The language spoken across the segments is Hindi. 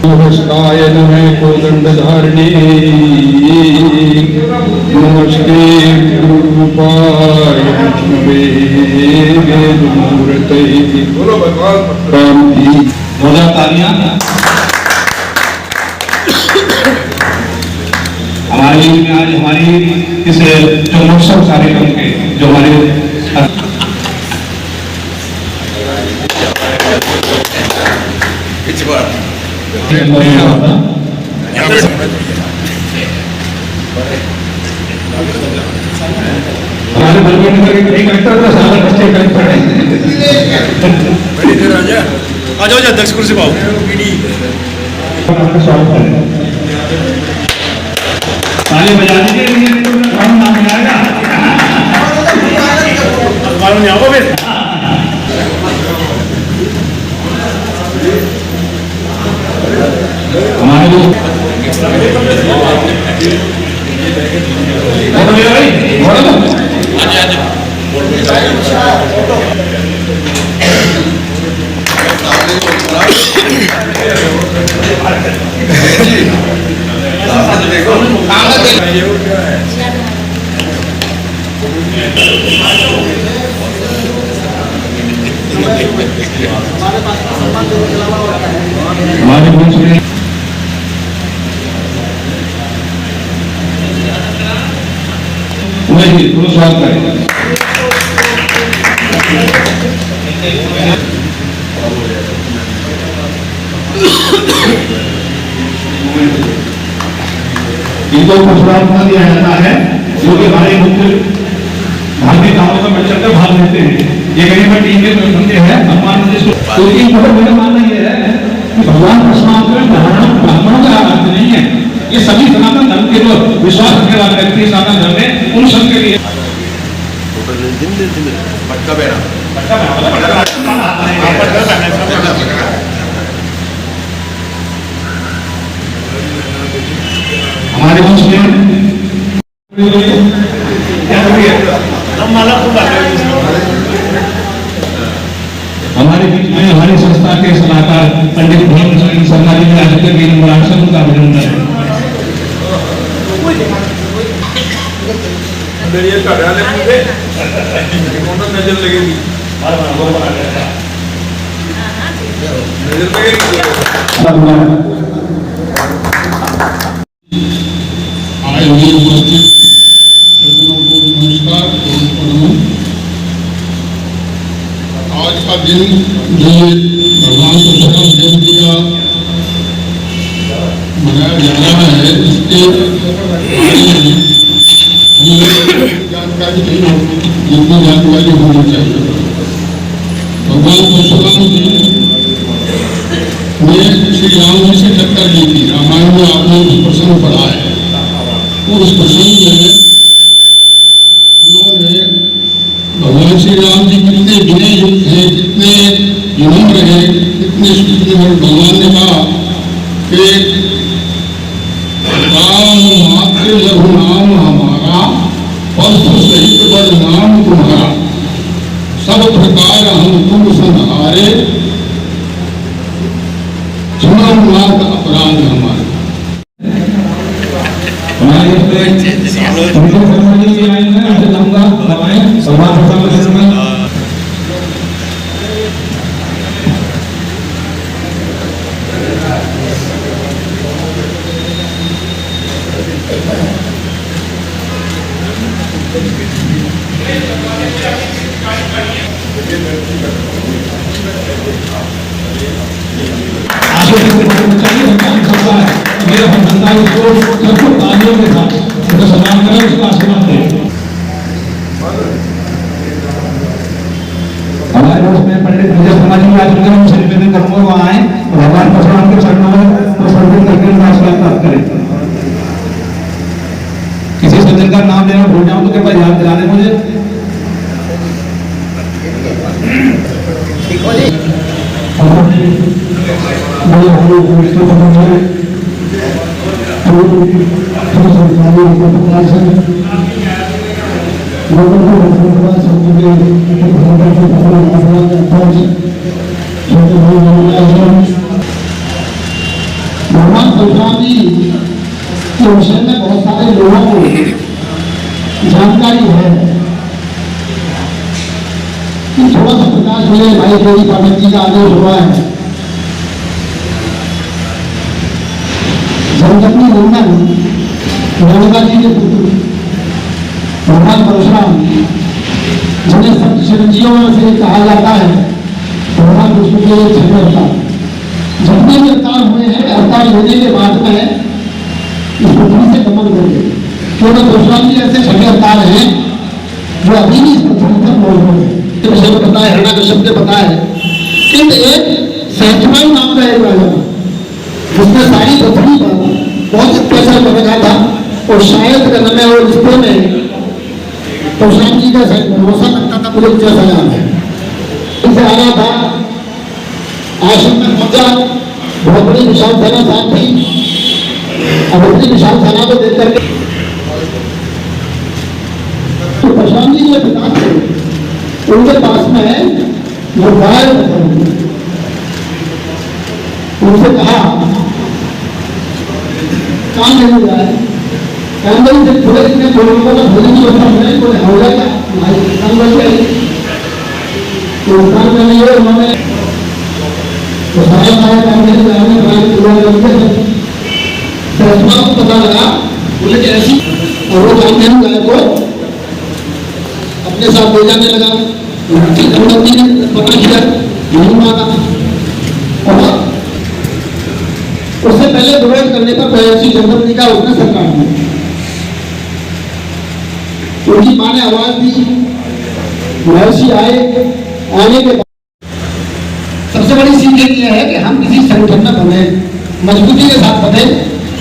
नमस्काय नमः कोदंडधारिणे नमस्ते गुरुरूपाय विष्णवे वेदमूर्तये क्रांति। बोला तालियां। हमारे में आज हमारी इस जन्मोत्सव कार्यक्रम के जो हमारे हमारे बल में कहीं कलेक्टर का सारा बच्चे कलेक्टर है। आ जाओ अध्यक्ष कुर्सी पाओ। ताली बजा दीजिए हम नाम मिलाएगा मालूम नहीं आओ फिर। हमारे लोग हमारे मंच में स्वागत करें। इनको पुरस्कार दिया जाता है जो कि हमारे मुख्य धार्मिक कामों में बढ़ चढ़कर भाग लेते हैं। ये कहीं पर टीम के बंदे हैं सम्मान तो मेरा मानना ये है कि भगवान परशुराम ब्राह्मणों का अर्थ नहीं है, ये सभी सनातन धर्म के जो विश्वास रखने वाले व्यक्ति सनातन धर्म में उन सब के लिए हमारे बीच में हमारे बीच में हमारी संस्था के सलाहकार पंडित भीम शर्मा जी ने आदित्य की नंबराक्षर का अभिनंदन है। नजर लगेगी आए हुए उपस्थित सज्जनों को नमस्कार। आज का दिन जो भगवान परशुराम जयंती का मनाया जा रहा है, इसके बारे में जानकारी नहीं होगी जितनी जानकारी होनी चाहिए। भगवान परशुराम जी ने श्री राम जी से टक्कर ली थी। रामायण में आपने उस प्रसंग पढ़ा है। उस प्रसंग में उन्होंने भगवान श्री राम जी कितने विनय युक्त हैं, कितने विनम्र हैं, कितने सुखी हैं। भगवान ने कहा कि राम मात्र लघु नाम हमारा परशु सहित बड़ नाम तुम्हारा सब प्रकार हम तुम संहारे क्षमा मार्ग अपराध हमारे। हमारे उसमें पंडित विजय शर्मा जी आज उनसे निवेदन करूंगा वो आए भगवान परशुराम के चरणों में प्रसादित करके आशीर्वाद प्राप्त करें। किसी सज्जन का नाम लेना भूल जाऊं तो कृपया याद दिला दें मुझे। ठीक हो जी। लोगों को लोगों को जानकारी है कि थोड़ा सा प्रकाश मिले। भाई देवी पाठक जी का आदेश हुआ है जमदग्नि नंदन रेणुका जी के पुत्र भगवान परशुराम, जिन्हें सप्त चिरंजीवियों से कहा जाता है, भगवान विष्णु के छठे अवतार जितने भी अवतार हुए हैं, अवतार लेने के बाद में इस पृथ्वी से गमन कर गए। केवल परशुराम जी ऐसे छठे अवतार हैं जो अभी भी इस पृथ्वी पर मौजूद है। विषय पता है, हिरण्यकश्यप के पता है, किंतु एक सहजमान नाम का एक राजा जिसने सारी पृथ्वी पर बहुत अत्याचार कर रखा था, और शायद में और रिश्ते में परशुराम जी का भरोसा लगता था, मुझे जैसा याद है। इनसे आ रहा था, आश्रम में पहुंचा, बहुत बड़ी विशाल सेना साथ थी। अब इतनी विशाल सेना को देख करके तो परशुराम जी के पिता थे, उनके पास में वो गाय उनसे कहा काम नहीं हुआ है, कैंडल से थोड़े इतने लोगों को भोजन की व्यवस्था मिले, कोई हौला क्या काम बन गई तो काम करने ये उन्होंने तो सारा काम नहीं करने वाले पूरा करके सहजमा को पता लगा, बोले कि ऐसी, और वो काम नहीं गाय को अपने साथ ले जाने लगा। गंगवती ने पता किया नहीं माना, और उससे पहले विरोध करने पर महर्षि जमदग्नि का उसने सरकार दी। उनकी मां ने आवाज दी, महर्षि आए, आने के बाद सबसे बड़ी सीख यह है कि हम किसी संगठन में बने, मजबूती के साथ बने,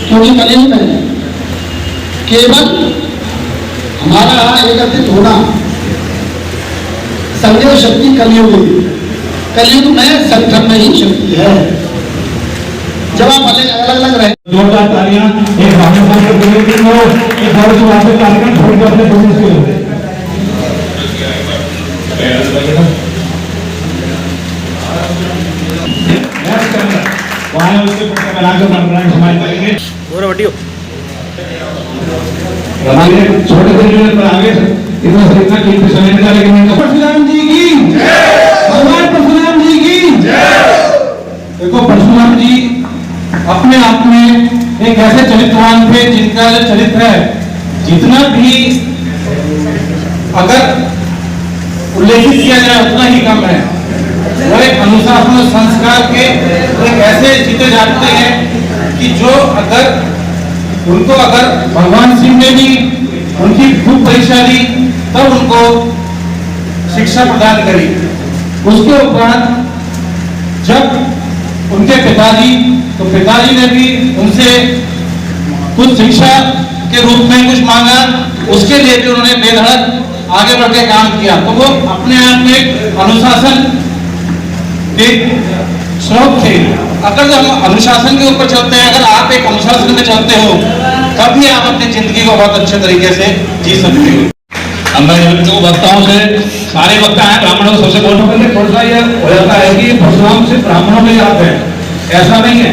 क्योंकि कलयुग में केवल हमारा एकत्रित होना संघीय शक्ति कलयुग में संगठन में ही शक्ति है। जब आप अलग अलग रहे, जोरदार तालियां एक रामेश्वर के बोले कि वो एक और जो वहां पे कार्यक्रम छोड़ के अपने बिजनेस के लिए वहां उसके बनाकर बनाकर समाज करेंगे और वीडियो हमारे छोटे से जो पर आगे इतना कीमती समय निकाले कि परशुराम जी की भगवान परशुराम जी की देखो परशुराम जी अपने आप में एक ऐसे चरित्रवान थे जिनका जो चरित्र है जितना भी अगर उल्लेखित किया जाए उतना ही कम है। वो एक अनुशासन और संस्कार के एक ऐसे जीते जाते हैं कि जो अगर भगवान सिंह ने भी उनकी खूब परीक्षा दी तब उनको शिक्षा प्रदान करी। उसके उपरांत जब उनके पिताजी ने भी उनसे कुछ शिक्षा के रूप में कुछ मांगा, उसके लिए भी उन्होंने बेधड़क आगे बढ़ के काम किया। तो वो अपने आप में एक अनुशासन के स्रोत थे। अगर हम अनुशासन के ऊपर चलते हैं, अगर आप एक अनुशासन में चलते हो तभी आप अपनी जिंदगी को बहुत अच्छे तरीके से जी सकते हो। अब मैं जो वक्ताओं से सारे वक्ता हैं ब्राह्मणों को सबसे बोलने में थोड़ा सा यह हो जाता है कि परशुराम से ब्राह्मणों में जाते हैं, ऐसा नहीं है।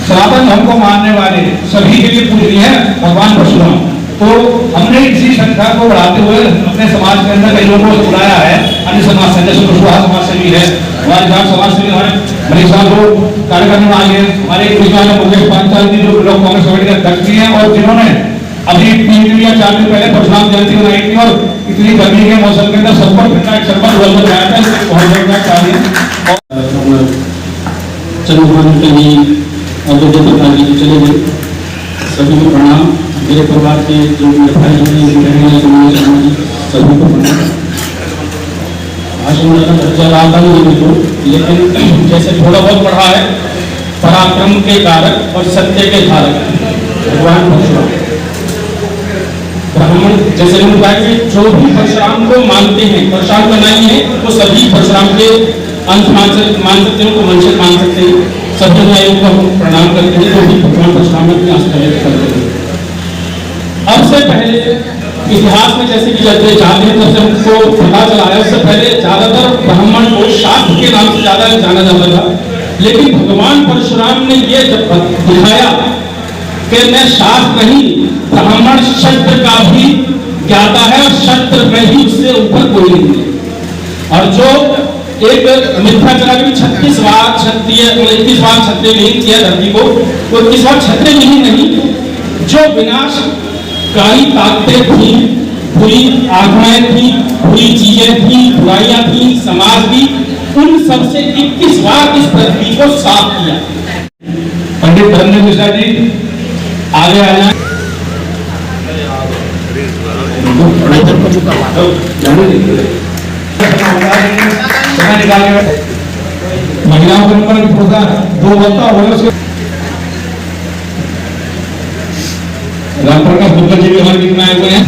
सनातन धर्म को मानने वाले सभी के लिए पूजनीय है भगवान परशुराम। तो हमने इसी संख्या को बढ़ाते हुए अपने समाज के अंदर कई लोगों को बुलाया है, अन्य समाज से जैसे कुशवाहा समाज से भी है, हमारे जाट समाज से भी हमारे मनीष साहब लोग कार्य करने में आए हैं, हमारे मुकेश पांचाल जी जो ब्लॉक कांग्रेस कमेटी के अध्यक्ष भी हैं और जिन्होंने अभी 3 दिन या 4 दिन पहले परशुराम जयंती मनाई थी और इतनी गर्मी के मौसम के अंदर सब पर ठंडा एक शरबत बलबल आया था, इसलिए बहुत बहुत चाहिए। चंद्रमान कहीं और जो प्रकार की चले गए सभी को प्रणाम। मेरे परिवार के जो मेरे भाई हैं सभी को प्रणाम। भाषण ज़्यादा आता नहीं मुझको, लेकिन जैसे थोड़ा बहुत पढ़ा है, पराक्रम के कारक और सत्य के धारक भगवान परशुराम। ब्राह्मण जैसे उन्होंने कहा कि जो भी परशुराम को मानते हैं, परशुराम का नहीं है वो सभी परशुराम के अंश मान सकते हैं, उनको वंशज मान सकते हैं। सभी भाइयों को हम प्रणाम करते हैं जो भी भगवान परशुराम में आस्था व्यक्त करते हैं। अब से पहले इतिहास में जैसे कि जाते हैं तब से हमको पता चला है, उससे पहले ज्यादातर ब्राह्मण को शास्त्र के नाम से ज्यादा जाना जाता था, लेकिन भगवान परशुराम ने ये जब दिखाया कि मैं शास्त्र नहीं ब्राह्मण शस्त्र का भी ज्ञाता है और शस्त्र में ही उससे ऊपर कोई नहीं है। और जो एक मिथ्याचार भी 36 बार क्षत्रिय 21 बार क्षत्रिय नहीं किया धरती को, वो 21 बार क्षत्रिय नहीं, जो विनाशकारी ताकतें थी, बुरी आत्माएं थी, बुरी चीजें थी, बुराइयां थी, समाज थी, उन सबसे 21 बार इस पृथ्वी को साफ किया। पंडित धर्मेंद्र मिश्रा जी आगे आ जाए। महिलाओं के नंबर थोड़ा दो बनता होगा उसके। राम प्रकाश गुप्ता जी के हमारे कितना आए हुए हैं?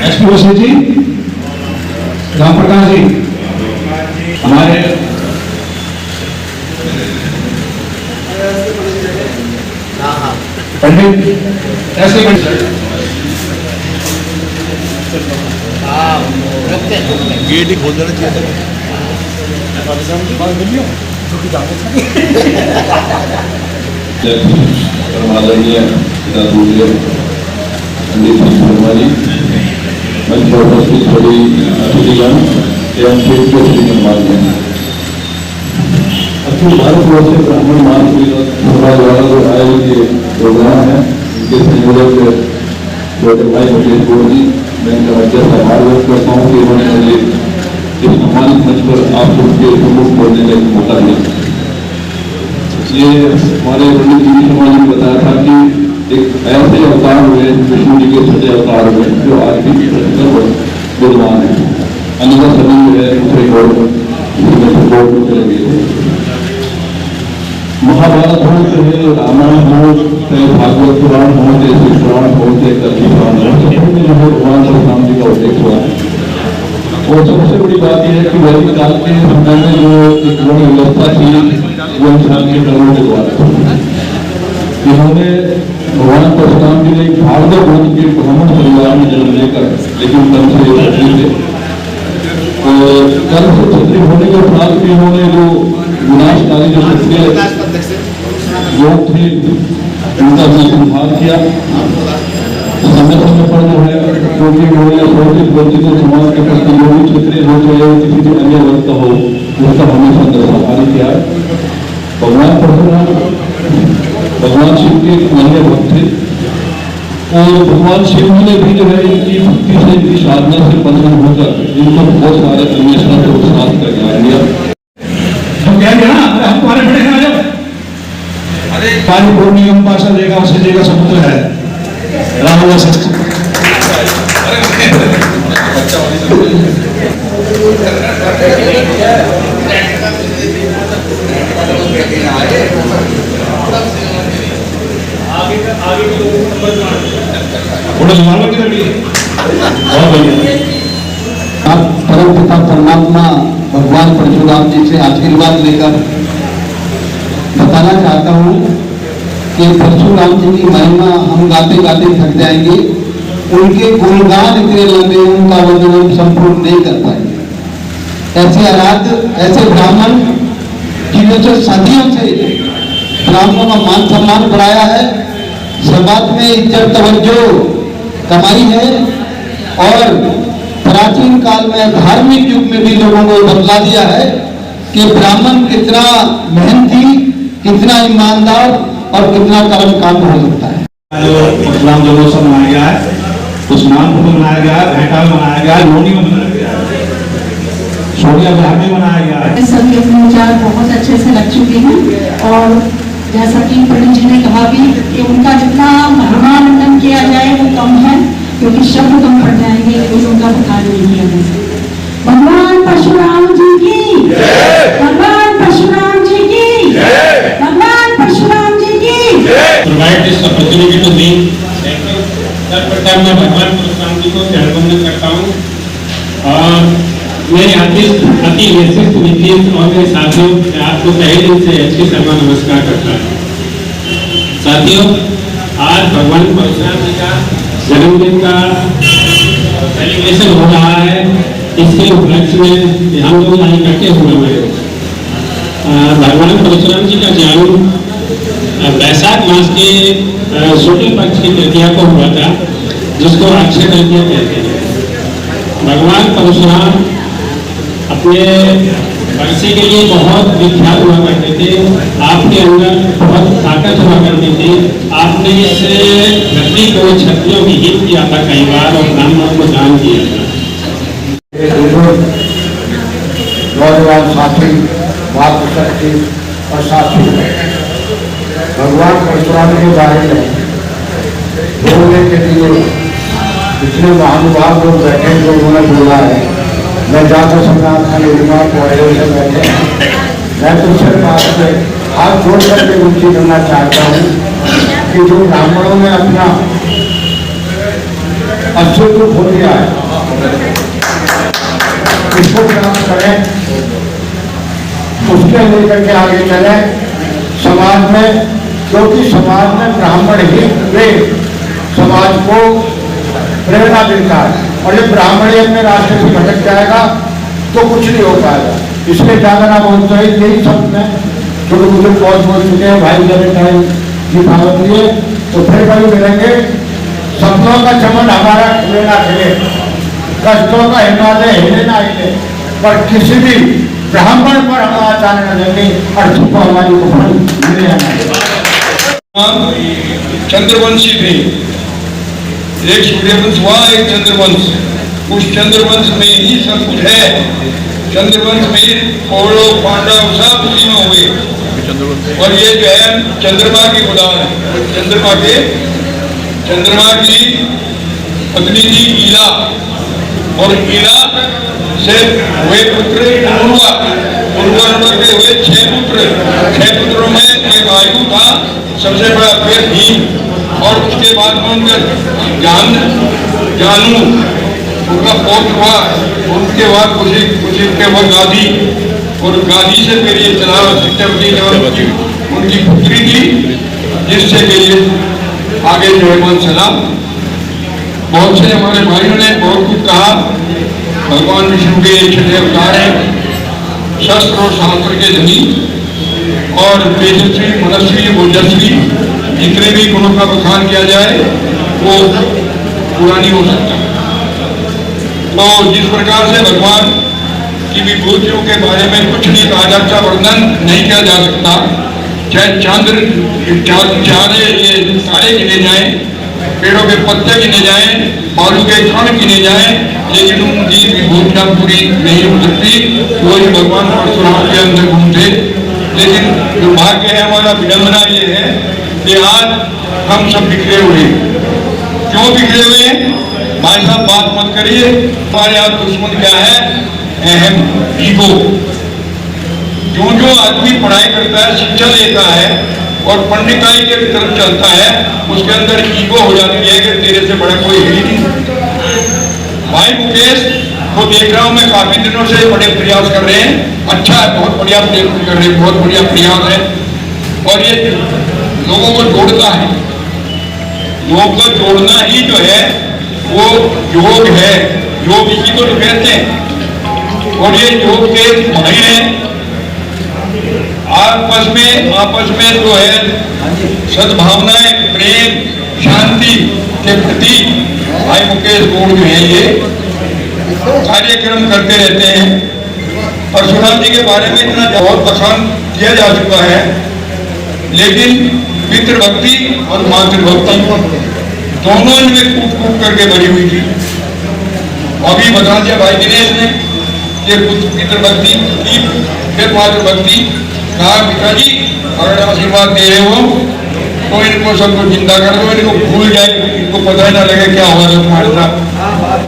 एसपी जी, राम प्रकाश जी हमारे पंडित ऐसे गेट ही खोल देना चाहिए। आदरणीय पंडित शर्मा जी, मंच पर उपस्थित सभी अतिथिगण एवं क्षेत्रीय श्रीमान अखिल भारतवर्ष से ब्राह्मण महासभा द्वारा जो आयोजित ये प्रोग्राम है, इनके संयोजक डॉक्टर भाई मुकेश गौड़ जी, मैं इनका अध्यक्ष आभार व्यक्त करता हूँ कि उन्होंने मुझे इस सम्मानित मंच पर आप सबके प्रमुख बोलने का एक मौका दिया। ये हमारे पंडित जी समाज ने बताया था कि एक ऐसे अवतार हुए विष्णु जी के छठे अवतार हुए जो आज भी विद्वान है, अन्यथा सभी जो है दूसरे गौर चले गए। महाभारत हो चाहे रामायण हो चाहे भागवत पुराण हो चाहे शिव पुराण हो चाहे कल्कि पुराण हो, सबने जो है भगवान परशुराम जी का उल्लेख हुआ है। और सबसे बड़ी बात यह है कि वैदिक काल के समय में जो एक बड़ी व्यवस्था थी वो इंसान के कर्मों के द्वारा इन्होंने भगवान परशुराम जी ने भागवत ग्रंथ के ब्राह्मण परिवार में जन्म लेकर, लेकिन कर्म से क्षत्रिय थे, और कर्म से क्षत्रिय होने के उपरांत भी इन्होंने जो विनाशकारी जो क्षत्रिय लोग थे उनका भी संहार किया। समय समय पर जो है क्योंकि उन्होंने शोषित वंचित समाज के प्रति जो भी क्षत्रिय हो चाहे किसी भी अन्य वर्ग का हो, उसका हमेशा दर्शाकारी किया है। भगवान परशुराम भगवान शिव के अन्य भक्त थे और भगवान शिव जी ने भी जो है इनकी भक्ति से, इनकी साधना से प्रसन्न होकर इनको बहुत सारे अन्वेषण और शास्त्र का ज्ञान दिया। हम कह दिया ना, हम तुम्हारे बड़े हैं, जब पानी पूर्णिम पाशा देगा उसे देगा समुद्र है राहुल सच। आप परम पिता परमात्मा भगवान परशुराम जी से आशीर्वाद लेकर बताना चाहता हूँ कि परशुराम जी की महिमा हम गाते गाते थक जाएंगे। उनके गुणगान इतने लंबे, उनका वर्णन हम संपूर्ण नहीं कर पाएंगे। ऐसे आराध्य, ऐसे ब्राह्मण जिन्होंने सदियों से ब्राह्मणों का मान सम्मान बढ़ाया है, समाज में इज्जत तवज्जो कमाई है और प्राचीन काल में धार्मिक युग में भी लोगों को बतला दिया है कि ब्राह्मण कितना मेहनती, कितना ईमानदार और कितना कर्म काम हो सकता है। इस्लाम दिवस मनाया गया है, उस्मान को मनाया गया है, भेटा में मनाया गया है, लोनी में मनाया गया है, सोनिया बिहार में मनाया गया है। सभी अपने विचार बहुत अच्छे से रख चुके हैं और जैसा कि पंडित जी ने कहा भी कि उनका जितना महिमानंदन किया जाए वो कम है, क्योंकि शब्द कम पड़ जाएंगे लेकिन उनका बता नहीं है। भगवान परशुराम जी की, भगवान परशुराम जी की, भगवान परशुराम जी की। Provide this opportunity to me. सर्वप्रथम मैं भगवान परशुराम जी को चरण वंदन करता हूँ और मेरे अति विशिष्ट विशेष और मेरे साथियों आपको पहले दिन से अच्छी शर्मा नमस्कार करता हूँ। साथियों, आज भगवान परशुराम जी का जन्मदिन का सेलिब्रेशन हो रहा है। इसके उपलक्ष्य में हम लोग यहाँ इकट्ठे हुए हैं। भगवान परशुराम जी का जन्म बैसाख मास के शुक्ल पक्ष की तृतीया को हुआ था, जिसको अक्षय तृतीया कहते हैं। भगवान परशुराम अपने वर्षे के लिए बहुत विख्यात हुआ करते थे। आपके अंदर बहुत ताकत हुआ करती थी। आपने इस धरती को क्षत्रियों की हित किया था कई बार और ब्राह्मणों को दान किया था। नौजवान साथी, मातृशक्ति और साथी, भगवान परशुराम के बारे में बोलने के लिए इतने महानुभाव लोग बैठे जो उन्होंने बोला है, मैं जाकर संग्राम खाली पहले से बैठे हैं। मैं तो सिर्फ आपसे हाथ जोड़ करके विनती करना चाहता हूँ कि जो ब्राह्मणों ने अपना अस्तित्व खो दिया है, इसको प्राप्त करें, उसके लेकर के आगे चलें समाज में, क्योंकि समाज में ब्राह्मण ही वे समाज को प्रेरणा देता है। और जब ब्राह्मण ही अपने रास्ते से भटक जाएगा तो कुछ नहीं हो पाएगा। इसलिए जागना बहुत चाहिए। यही सब में छोटे बुजुर्ग बहुत बोल चुके हैं, भाई जब टाइम की भावत लिए तो फिर कभी मिलेंगे। सपनों का चमन हमारा खिले ना खिले, कष्टों का हिमालय हिले ना हिले, पर किसी भी ब्राह्मण पर हम आचार न देंगे और सुख हमारी को मिले ना। चंद्रवंशी थे, एक सूर्यवंश हुआ, एक चंद्रवंश। उस चंद्रवंश में ही सब कुछ है। चंद्रवंश में कौरव पांडव सब उसी में हुए। और ये जो है चंद्रमा की उदाहरण है। चंद्रमा की पत्नी थी ईला, और ईला से हुए पुत्र उर्वा के हुए 6 पुत्र। 6 पुत्रों में एक आयु था, सबसे बड़ा फिर भीम, और उसके बाद में उनका जानू उनका पौत्र हुआ। उनके बाद कुछ के बाद गांधी, और गांधी से फिर ये चला सत्यवती उनकी पुत्री थी, जिससे के लिए आगे जो है वंश चला। बहुत से हमारे भाइयों ने बहुत कुछ कहा। भगवान विष्णु के 6 अवतार हैं, शस्त्र और शास्त्र के धनी, और तेजस्वी, मनस्वी, ओजस्वी, जितने भी गुणों का बखान किया जाए वो पूरा नहीं हो सकता। तो जिस प्रकार से भगवान की विभूतियों के बारे में कुछ नहीं कहा जाता, वर्णन नहीं किया जा सकता। चाहे चारे ये तारे गिने जाएं, पेड़ों के पत्ते गिने जाएं, बालू के कण गिने जाएं, लेकिन उनकी विभूतियां पूरी नहीं हो सकती। वही भगवान परशुराम के अंदर गुण थे। लेकिन दुर्भाग्य है हमारा, विडंबना ये है कि आज हम सब बिखरे हुए हैं। क्यों बिखरे हुए हैं? भाई साहब बात मत करिए। हमारे यहाँ दुश्मन क्या है? अहम, ईगो। जो आदमी पढ़ाई करता है, शिक्षा लेता है और पंडिताई के तरफ चलता है, उसके अंदर ईगो हो जाती है कि तेरे से बड़ा कोई है ही नहीं। भाई मुकेश को देख रहा हूं मैं, काफी दिनों से बड़े प्रयास कर रहे हैं। अच्छा है, बहुत बढ़िया प्रयास कर रहे हैं, बहुत बढ़िया प्रयास है। और ये लोगों को जोड़ता है। लोगों को जोड़ना ही जो है वो योग है। योग इसी को तो कहते हैं। और ये योग के भाई हैं। आपस में जो है सद्भावनाएं, प्रेम, शांति के प्रति भाई मुकेश गौड़ जो है ये कार्यक्रम करते रहते हैं। परशुराम जी के बारे में इतना बहुत बखान किया जा चुका है, लेकिन पितृभक्ति और मातृभक्ति दोनों इनमें कूट करके भरी हुई थी। अभी बता दिया भाई दिनेश ने कि पितृभक्ति की, फिर मातृभक्ति। कहा पिताजी अगर आशीर्वाद दे रहे हो तो इनको सबको चिंता कर दो, इनको भूल जाए, इनको पता ही ना लगे क्या हुआ था तुम्हारे साथ।